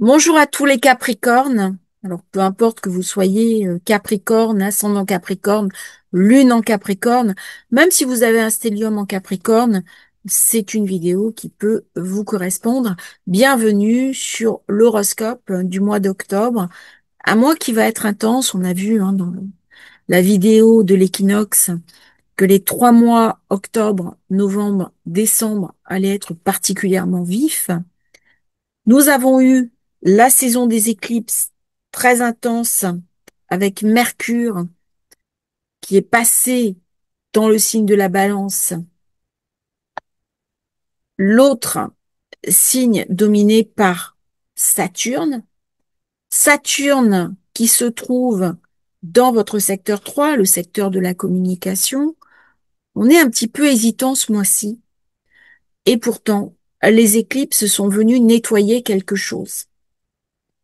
Bonjour à tous les Capricornes. Alors, peu importe que vous soyez Capricorne, ascendant Capricorne, lune en Capricorne, même si vous avez un stellium en Capricorne, c'est une vidéo qui peut vous correspondre. Bienvenue sur l'horoscope du mois d'octobre, un mois qui va être intense. On a vu dans la vidéo de l'équinoxe que les 3 mois, octobre, novembre, décembre, allaient être particulièrement vifs. Nous avons eu la saison des éclipses très intense avec Mercure qui est passé dans le signe de la Balance, l'autre signe dominé par Saturne. Saturne qui se trouve dans votre secteur 3, le secteur de la communication. On est un petit peu hésitant ce mois-ci et pourtant les éclipses sont venues nettoyer quelque chose.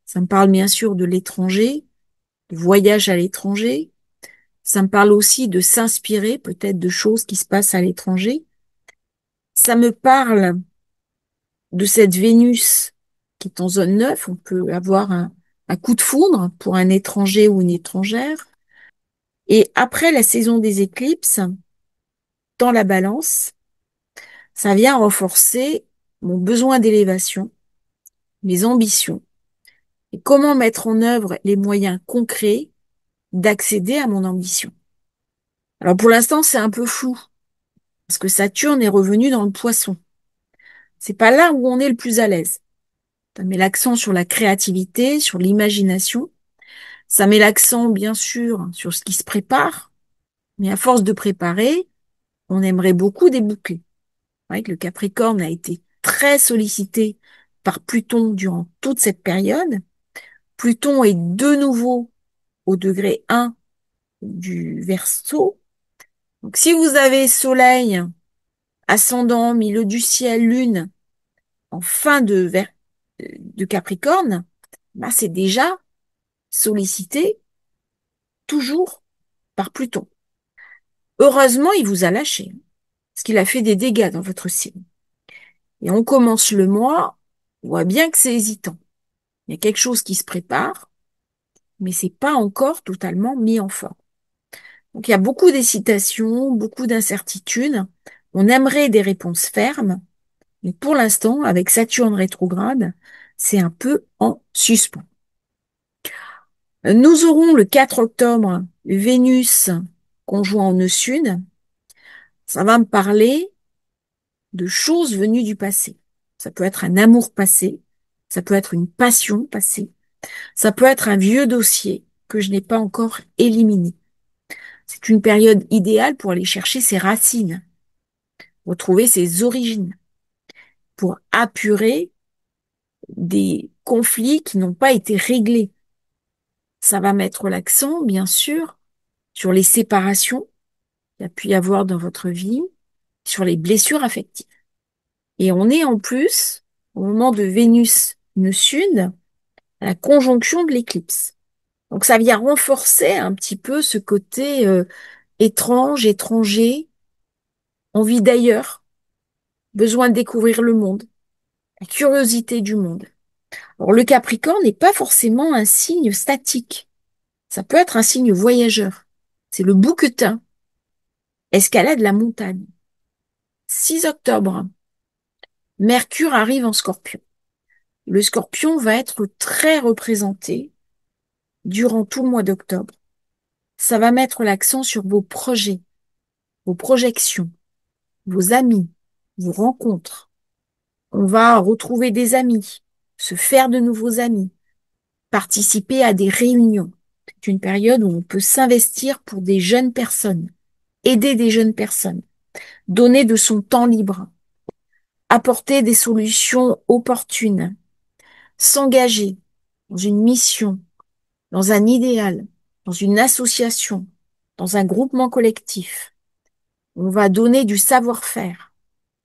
Ça me parle bien sûr de l'étranger, de voyage à l'étranger. Ça me parle aussi de s'inspirer peut-être de choses qui se passent à l'étranger. Ça me parle de cette Vénus qui est en zone 9. On peut avoir un coup de foudre pour un étranger ou une étrangère. Et après la saison des éclipses, dans la Balance, ça vient renforcer mon besoin d'élévation, mes ambitions et comment mettre en œuvre les moyens concrets d'accéder à mon ambition. Alors pour l'instant, c'est un peu flou parce que Saturne est revenu dans le Poisson. C'est pas là où on est le plus à l'aise. Ça met l'accent sur la créativité, sur l'imagination. Ça met l'accent, bien sûr, sur ce qui se prépare. Mais à force de préparer, on aimerait beaucoup déboucler. Ouais, le Capricorne a été très sollicité par Pluton durant toute cette période. Pluton est de nouveau au degré 1 du Verseau. Donc, si vous avez Soleil, ascendant, milieu du ciel, Lune, en fin de Capricorne, bah, c'est déjà sollicité toujours par Pluton. Heureusement, il vous a lâché, parce qu'il a fait des dégâts dans votre signe. Et on commence le mois, on voit bien que c'est hésitant. Il y a quelque chose qui se prépare, mais c'est pas encore totalement mis en forme. Donc il y a beaucoup d'hésitations, beaucoup d'incertitudes. On aimerait des réponses fermes, mais pour l'instant, avec Saturne rétrograde, c'est un peu en suspens. Nous aurons le 4 octobre Vénus conjoint au nœud sud. Ça va me parler de choses venues du passé. Ça peut être un amour passé, ça peut être une passion passée, ça peut être un vieux dossier que je n'ai pas encore éliminé. C'est une période idéale pour aller chercher ses racines, retrouver ses origines, pour apurer des conflits qui n'ont pas été réglés. Ça va mettre l'accent, bien sûr, sur les séparations qu'il y a pu y avoir dans votre vie, sur les blessures affectives. Et on est en plus, au moment de Vénus nœud sud, à la conjonction de l'éclipse. Donc ça vient renforcer un petit peu ce côté étrange, étranger, envie d'ailleurs, besoin de découvrir le monde, la curiosité du monde. Alors le Capricorne n'est pas forcément un signe statique. Ça peut être un signe voyageur. C'est le bouquetin, escalade la montagne. 6 octobre, Mercure arrive en Scorpion. Le Scorpion va être très représenté durant tout le mois d'octobre. Ça va mettre l'accent sur vos projets, vos projections, vos amis, vos rencontres. On va retrouver des amis, se faire de nouveaux amis, participer à des réunions. C'est une période où on peut s'investir pour des jeunes personnes, aider des jeunes personnes, donner de son temps libre, apporter des solutions opportunes, s'engager dans une mission, dans un idéal, dans une association, dans un groupement collectif. On va donner du savoir-faire,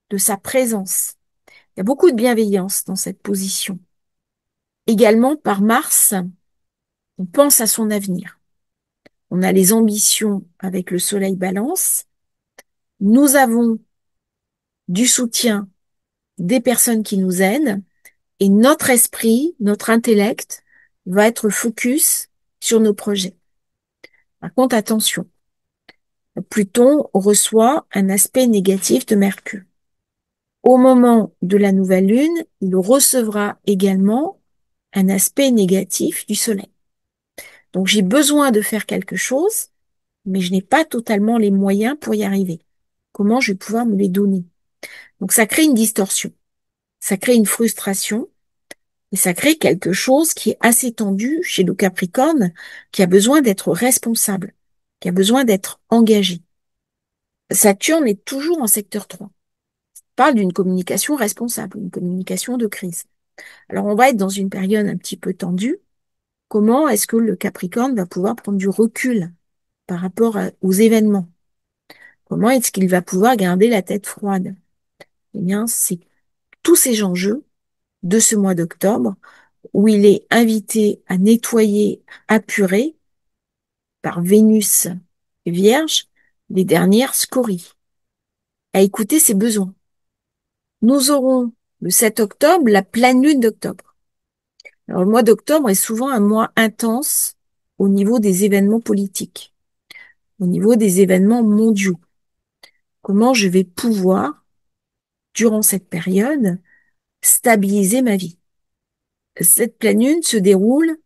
de sa présence. Il y a beaucoup de bienveillance dans cette position. Également, par Mars, on pense à son avenir. On a les ambitions avec le Soleil Balance. Nous avons du soutien des personnes qui nous aident Et notre esprit, notre intellect va être focus sur nos projets. Par contre, attention, Pluton reçoit un aspect négatif de Mercure. Au moment de la nouvelle lune, il recevra également un aspect négatif du Soleil. Donc j'ai besoin de faire quelque chose, mais je n'ai pas totalement les moyens pour y arriver. Comment je vais pouvoir me les donner? Donc ça crée une distorsion, ça crée une frustration, et ça crée quelque chose qui est assez tendu chez le Capricorne, qui a besoin d'être responsable, qui a besoin d'être engagé. Saturne est toujours en secteur 3. On parle d'une communication responsable, une communication de crise. Alors on va être dans une période un petit peu tendue. Comment est-ce que le Capricorne va pouvoir prendre du recul par rapport aux événements? Comment est-ce qu'il va pouvoir garder la tête froide? Eh bien, c'est tous ces enjeux de ce mois d'octobre où il est invité à nettoyer, apurer par Vénus Vierge les dernières scories, à écouter ses besoins. Nous aurons le 7 octobre la pleine lune d'octobre. Alors, le mois d'octobre est souvent un mois intense au niveau des événements politiques, au niveau des événements mondiaux. Comment je vais pouvoir, durant cette période, stabiliser ma vie? Cette pleine lune se déroule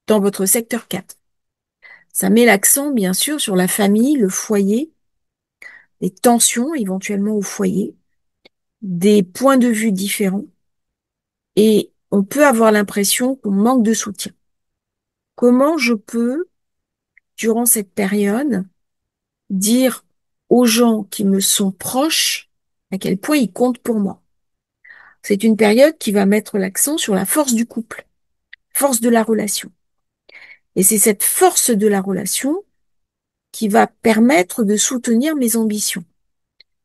dans votre secteur 4. Ça met l'accent, bien sûr, sur la famille, le foyer, des tensions éventuellement au foyer, des points de vue différents, et on peut avoir l'impression qu'on manque de soutien. Comment je peux, durant cette période, dire aux gens qui me sont proches à quel point ils comptent pour moi? C'est une période qui va mettre l'accent sur la force du couple, force de la relation. Et c'est cette force de la relation qui va permettre de soutenir mes ambitions.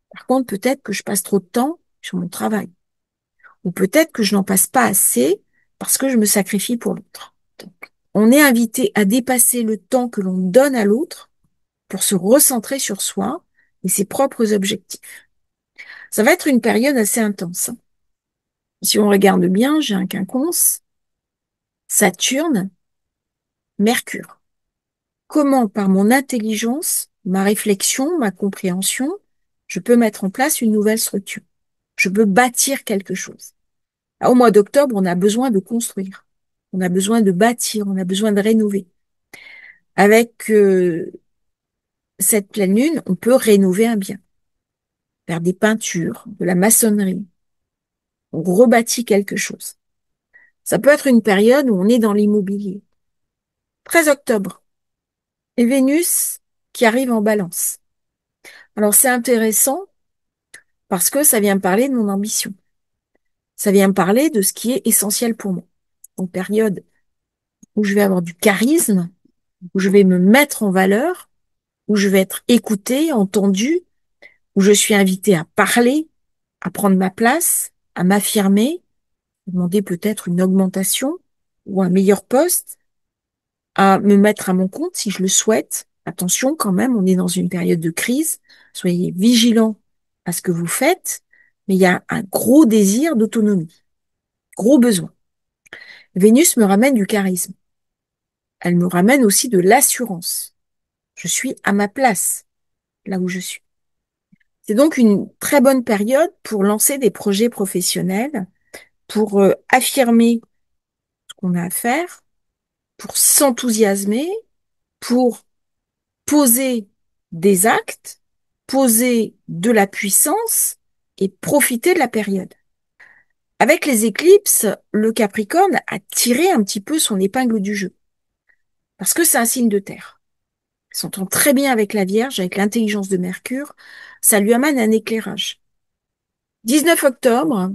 Par contre, peut-être que je passe trop de temps sur mon travail. Ou peut-être que je n'en passe pas assez parce que je me sacrifie pour l'autre. Donc, on est invité à dépasser le temps que l'on donne à l'autre pour se recentrer sur soi et ses propres objectifs. Ça va être une période assez intense. Si on regarde bien, j'ai un quinconce, Saturne, Mercure. Comment, par mon intelligence, ma réflexion, ma compréhension, je peux mettre en place une nouvelle structure. Je peux bâtir quelque chose. Au mois d'octobre, on a besoin de construire, on a besoin de bâtir, on a besoin de rénover. Avec cette pleine lune, on peut rénover un bien, faire des peintures, de la maçonnerie. On rebâtit quelque chose. Ça peut être une période où on est dans l'immobilier. 13 octobre, et Vénus qui arrive en Balance. Alors c'est intéressant parce que ça vient me parler de mon ambition. Ça vient me parler de ce qui est essentiel pour moi. Une période où je vais avoir du charisme, où je vais me mettre en valeur, où je vais être écoutée, entendue, où je suis invitée à parler, à prendre ma place, à m'affirmer, demander peut-être une augmentation ou un meilleur poste, à me mettre à mon compte si je le souhaite. Attention quand même, on est dans une période de crise. Soyez vigilants à ce que vous faites, mais il y a un gros désir d'autonomie, gros besoin. Vénus me ramène du charisme. Elle me ramène aussi de l'assurance. Je suis à ma place, là où je suis. C'est donc une très bonne période pour lancer des projets professionnels, pour affirmer ce qu'on a à faire, pour s'enthousiasmer, pour poser des actes, poser de la puissance et profiter de la période. Avec les éclipses, le Capricorne a tiré un petit peu son épingle du jeu, parce que c'est un signe de terre. Il s'entend très bien avec la Vierge, avec l'intelligence de Mercure, ça lui amène un éclairage. 19 octobre,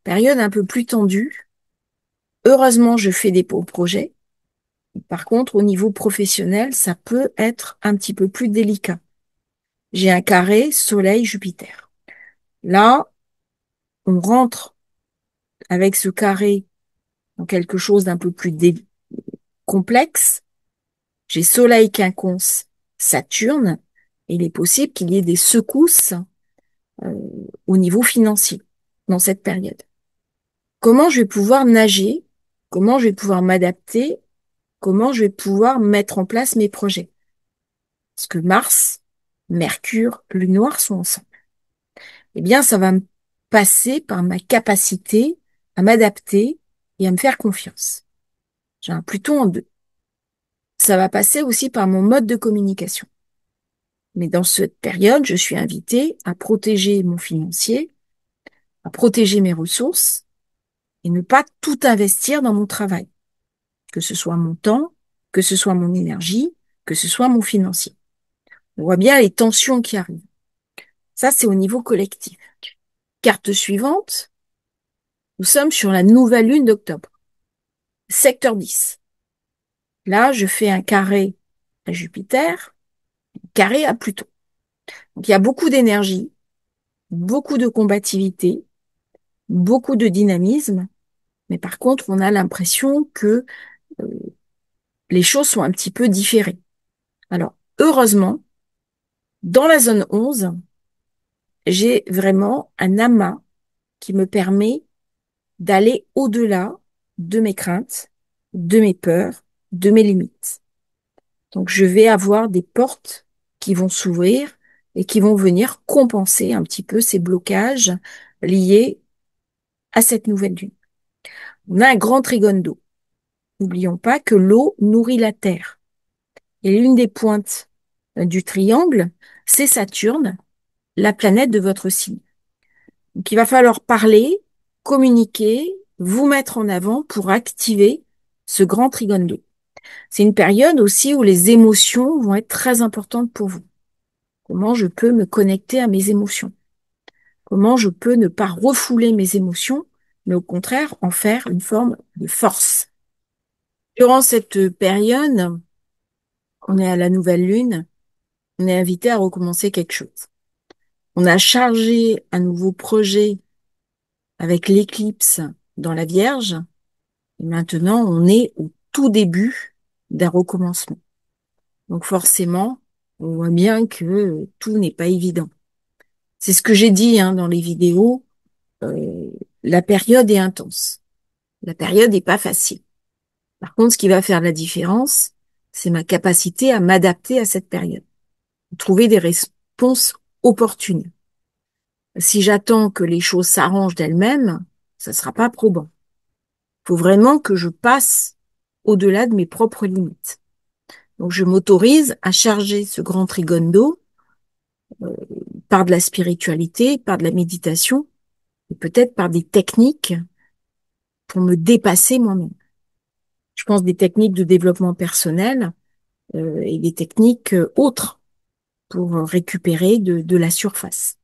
période un peu plus tendue. Heureusement, je fais des beaux projets. Par contre, au niveau professionnel, ça peut être un petit peu plus délicat. J'ai un carré Soleil-Jupiter. Là, on rentre avec ce carré dans quelque chose d'un peu plus complexe. J'ai Soleil quinconce Saturne, et il est possible qu'il y ait des secousses au niveau financier dans cette période. comment je vais pouvoir nager, comment je vais pouvoir m'adapter, comment je vais pouvoir mettre en place mes projets. Parce que Mars, Mercure, Lune noire sont ensemble. Eh bien, ça va me passer par ma capacité à m'adapter et à me faire confiance. J'ai un Pluton en 2. Ça va passer aussi par mon mode de communication. Mais dans cette période, je suis invitée à protéger mon financier, à protéger mes ressources et ne pas tout investir dans mon travail, que ce soit mon temps, que ce soit mon énergie, que ce soit mon financier. On voit bien les tensions qui arrivent. Ça, c'est au niveau collectif. Carte suivante, nous sommes sur la nouvelle lune d'octobre. Secteur 10. Là, je fais un carré à Jupiter, un carré à Pluton. Donc, il y a beaucoup d'énergie, beaucoup de combativité, beaucoup de dynamisme, mais par contre, on a l'impression que euh, les choses sont un petit peu différées. Alors, heureusement, dans la zone 11, j'ai vraiment un amas qui me permet d'aller au-delà de mes craintes, de mes peurs, de mes limites. Donc, je vais avoir des portes qui vont s'ouvrir et qui vont venir compenser un petit peu ces blocages liés à cette nouvelle lune. On a un grand trigone d'eau. N'oublions pas que l'eau nourrit la terre. Et l'une des pointes du triangle, c'est Saturne, la planète de votre signe. Donc, il va falloir parler, communiquer, vous mettre en avant pour activer ce grand trigone d'eau. C'est une période aussi où les émotions vont être très importantes pour vous. Comment je peux me connecter à mes émotions? Comment je peux ne pas refouler mes émotions, mais au contraire en faire une forme de force? Durant cette période, on est à la nouvelle lune, on est invité à recommencer quelque chose. On a chargé un nouveau projet avec l'éclipse dans la Vierge, et maintenant on est au tout début d'un recommencement. Donc forcément, on voit bien que tout n'est pas évident. C'est ce que j'ai dit dans les vidéos, la période est intense. La période n'est pas facile. Par contre, ce qui va faire la différence, c'est ma capacité à m'adapter à cette période, trouver des réponses opportunes. Si j'attends que les choses s'arrangent d'elles-mêmes, ça sera pas probant. Il faut vraiment que je passe au-delà de mes propres limites. Donc, je m'autorise à charger ce grand trigone d'eau par de la spiritualité, par de la méditation, et peut-être par des techniques pour me dépasser moi-même. Je pense des techniques de développement personnel et des techniques autres pour récupérer de la surface.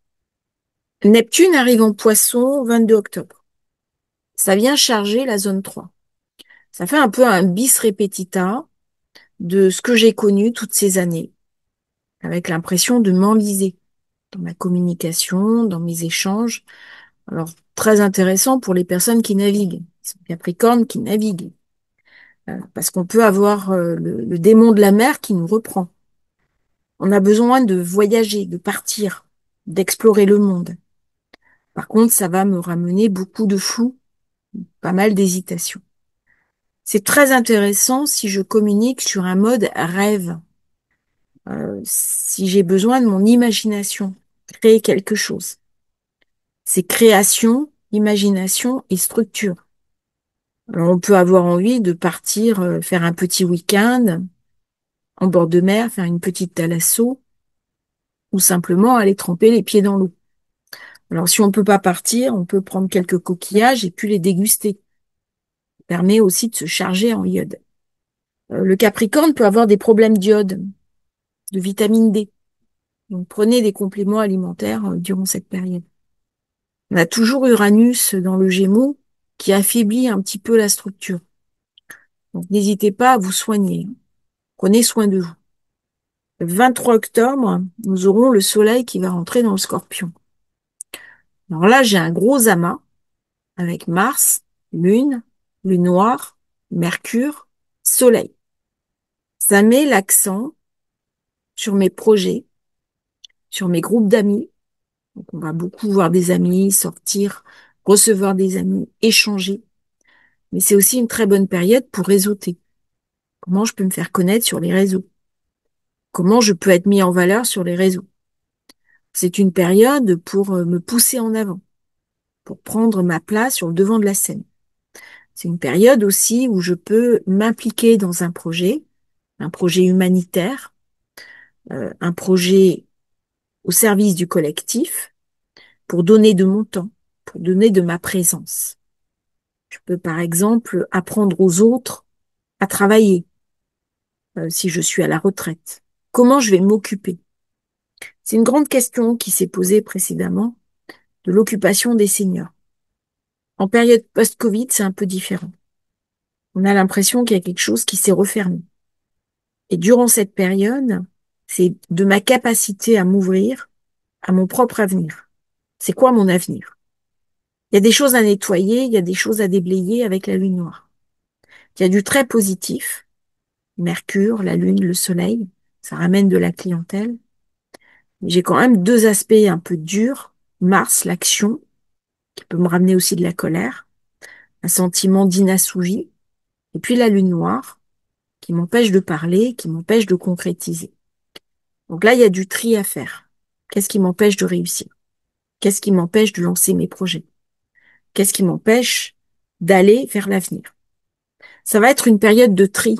Neptune arrive en Poisson 22 octobre. Ça vient charger la zone 3. Ça fait un peu un bis repetita de ce que j'ai connu toutes ces années, avec l'impression de m'enliser dans ma communication, dans mes échanges. Alors, très intéressant pour les personnes qui naviguent, Capricorne qui naviguent, parce qu'on peut avoir le démon de la mer qui nous reprend. On a besoin de voyager, de partir, d'explorer le monde. Par contre, ça va me ramener beaucoup de flou, pas mal d'hésitation. C'est très intéressant si je communique sur un mode rêve, si j'ai besoin de mon imagination, créer quelque chose. C'est création, imagination et structure. Alors, on peut avoir envie de partir faire un petit week-end en bord de mer, faire une petite thalasso, ou simplement aller tremper les pieds dans l'eau. Alors, si on ne peut pas partir, on peut prendre quelques coquillages et puis les déguster. Ça permet aussi de se charger en iode. Le Capricorne peut avoir des problèmes d'iode, de vitamine D. Donc, prenez des compléments alimentaires durant cette période. On a toujours Uranus dans le Gémeaux qui affaiblit un petit peu la structure. Donc, n'hésitez pas à vous soigner. Prenez soin de vous. Le 23 octobre, nous aurons le Soleil qui va rentrer dans le Scorpion. Alors là, j'ai un gros amas avec Mars, Lune, Lune noire, Mercure, Soleil. Ça met l'accent sur mes projets, sur mes groupes d'amis. Donc, on va beaucoup voir des amis, sortir, recevoir des amis, échanger. Mais c'est aussi une très bonne période pour réseauter. Comment je peux me faire connaître sur les réseaux? Comment je peux être mis en valeur sur les réseaux? C'est une période pour me pousser en avant, pour prendre ma place sur le devant de la scène. C'est une période aussi où je peux m'impliquer dans un projet humanitaire, un projet au service du collectif, pour donner de mon temps, pour donner de ma présence. Je peux par exemple apprendre aux autres à travailler si je suis à la retraite. Comment je vais m'occuper? C'est une grande question qui s'est posée précédemment de l'occupation des seniors. En période post-Covid, c'est un peu différent. On a l'impression qu'il y a quelque chose qui s'est refermé. Et durant cette période, c'est de ma capacité à m'ouvrir à mon propre avenir. C'est quoi mon avenir? Il y a des choses à nettoyer, il y a des choses à déblayer avec la lune noire. Il y a du très positif, Mercure, la lune, le soleil, ça ramène de la clientèle. J'ai quand même deux aspects un peu durs. Mars, l'action, qui peut me ramener aussi de la colère, un sentiment d'inassouvi, et puis la lune noire, qui m'empêche de parler, qui m'empêche de concrétiser. Donc là, il y a du tri à faire. Qu'est-ce qui m'empêche de réussir? Qu'est-ce qui m'empêche de lancer mes projets? Qu'est-ce qui m'empêche d'aller vers l'avenir? Ça va être une période de tri.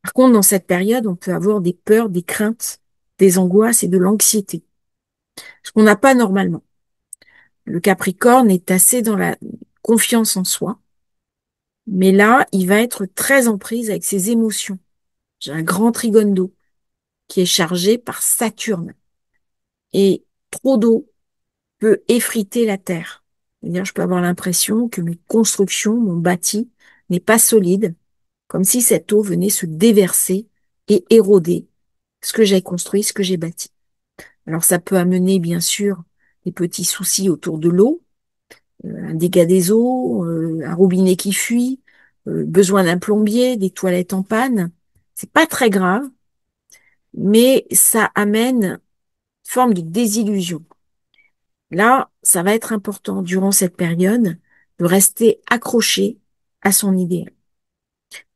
Par contre, dans cette période, on peut avoir des peurs, des craintes, des angoisses et de l'anxiété. Ce qu'on n'a pas normalement. Le Capricorne est assez dans la confiance en soi, mais là, il va être très en prise avec ses émotions. J'ai un grand trigone d'eau qui est chargé par Saturne. Et trop d'eau peut effriter la terre. C'est-à-dire, je peux avoir l'impression que mes constructions, mon bâti, n'est pas solide, comme si cette eau venait se déverser et éroder ce que j'ai construit, ce que j'ai bâti. Alors, ça peut amener, bien sûr, des petits soucis autour de l'eau, un dégât des eaux, un robinet qui fuit, besoin d'un plombier, des toilettes en panne. C'est pas très grave, mais ça amène une forme de désillusion. Là, ça va être important durant cette période de rester accroché à son idéal.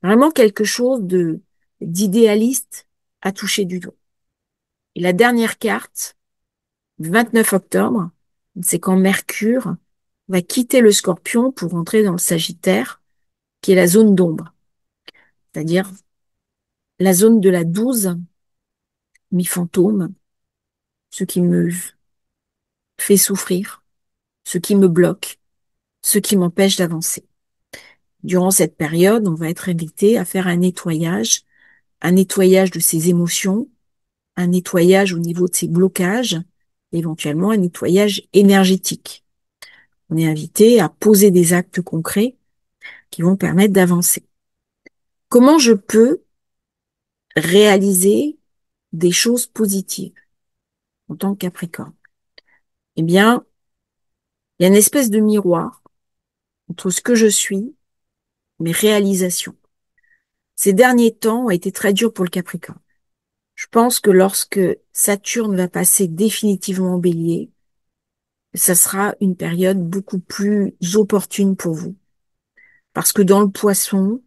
Vraiment quelque chose de d'idéaliste à toucher du doigt. Et la dernière carte, le 29 octobre, c'est quand Mercure va quitter le Scorpion pour entrer dans le Sagittaire, qui est la zone d'ombre, c'est-à-dire la zone de la 12, mes fantômes, ce qui me fait souffrir, ce qui me bloque, ce qui m'empêche d'avancer. Durant cette période, on va être invité à faire un nettoyage de ses émotions, un nettoyage au niveau de ses blocages, éventuellement un nettoyage énergétique. On est invité à poser des actes concrets qui vont permettre d'avancer. Comment je peux réaliser des choses positives en tant que Capricorne? Eh bien, il y a une espèce de miroir entre ce que je suis, mes réalisations. Ces derniers temps ont été très durs pour le Capricorne. Je pense que lorsque Saturne va passer définitivement en Bélier, ça sera une période beaucoup plus opportune pour vous. Parce que dans le Poisson,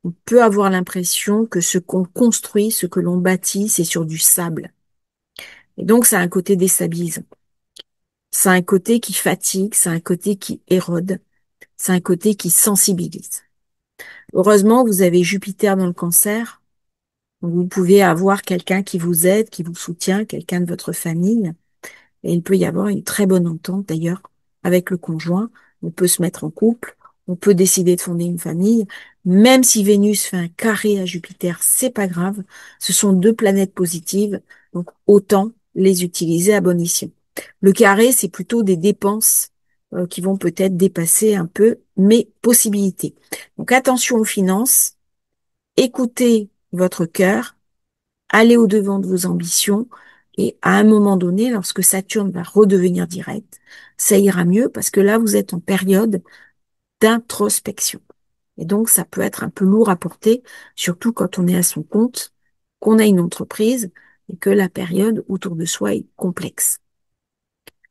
on peut avoir l'impression que ce qu'on construit, ce que l'on bâtit, c'est sur du sable. Et donc, ça a un côté déstabilisant. Ça a un côté qui fatigue, ça a un côté qui érode, ça a un côté qui sensibilise. Heureusement, vous avez Jupiter dans le Cancer. Donc vous pouvez avoir quelqu'un qui vous aide, qui vous soutient, quelqu'un de votre famille. Et il peut y avoir une très bonne entente d'ailleurs avec le conjoint. On peut se mettre en couple, on peut décider de fonder une famille. Même si Vénus fait un carré à Jupiter, c'est pas grave. Ce sont deux planètes positives, donc autant les utiliser à bon escient. Le carré, c'est plutôt des dépenses qui vont peut-être dépasser un peu mes possibilités. Donc attention aux finances, écoutez votre cœur, allez au-devant de vos ambitions et à un moment donné, lorsque Saturne va redevenir direct, ça ira mieux parce que là, vous êtes en période d'introspection. Et donc, ça peut être un peu lourd à porter, surtout quand on est à son compte, qu'on a une entreprise et que la période autour de soi est complexe.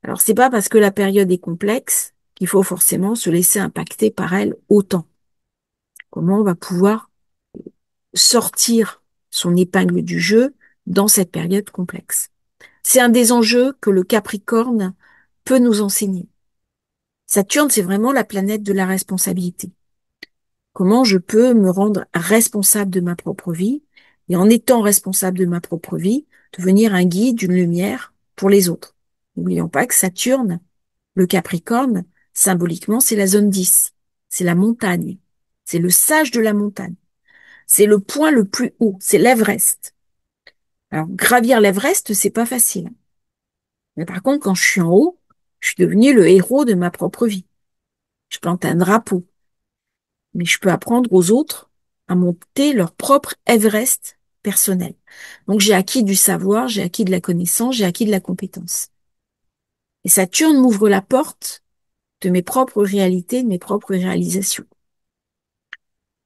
Alors, c'est pas parce que la période est complexe qu'il faut forcément se laisser impacter par elle autant. Comment on va pouvoir sortir son épingle du jeu dans cette période complexe. C'est un des enjeux que le Capricorne peut nous enseigner. Saturne, c'est vraiment la planète de la responsabilité. Comment je peux me rendre responsable de ma propre vie et en étant responsable de ma propre vie, devenir un guide, une lumière pour les autres. N'oublions pas que Saturne, le Capricorne, symboliquement, c'est la zone 10. C'est la montagne. C'est le sage de la montagne. C'est le point le plus haut. C'est l'Everest. Alors, gravir l'Everest, c'est pas facile. Mais par contre, quand je suis en haut, je suis devenu le héros de ma propre vie. Je plante un drapeau. Mais je peux apprendre aux autres à monter leur propre Everest personnel. Donc, j'ai acquis du savoir, j'ai acquis de la connaissance, j'ai acquis de la compétence. Et Saturne m'ouvre la porte de mes propres réalités, de mes propres réalisations.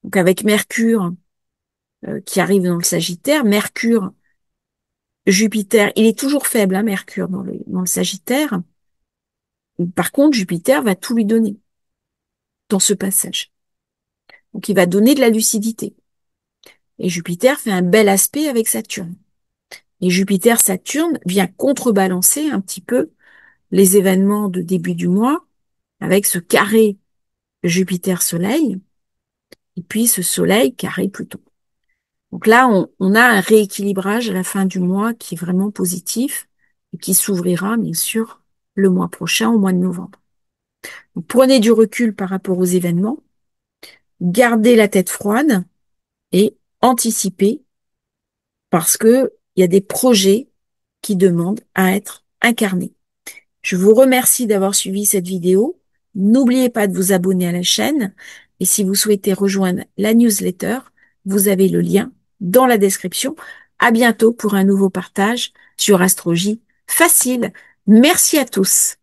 Donc, avec Mercure, qui arrive dans le Sagittaire, Mercure, Jupiter, il est toujours faible, hein, Mercure, dans le Sagittaire. Par contre, Jupiter va tout lui donner dans ce passage. Donc, il va donner de la lucidité. Et Jupiter fait un bel aspect avec Saturne. Et Jupiter-Saturne vient contrebalancer un petit peu les événements de début du mois avec ce carré Jupiter-Soleil et puis ce Soleil carré Pluton. Donc là, on a un rééquilibrage à la fin du mois qui est vraiment positif et qui s'ouvrira, bien sûr, le mois prochain, au mois de novembre. Donc, prenez du recul par rapport aux événements, gardez la tête froide et anticipez parce que il y a des projets qui demandent à être incarnés. Je vous remercie d'avoir suivi cette vidéo. N'oubliez pas de vous abonner à la chaîne et si vous souhaitez rejoindre la newsletter, vous avez le lien dans la description. À bientôt pour un nouveau partage sur Astrologie facile. Merci à tous.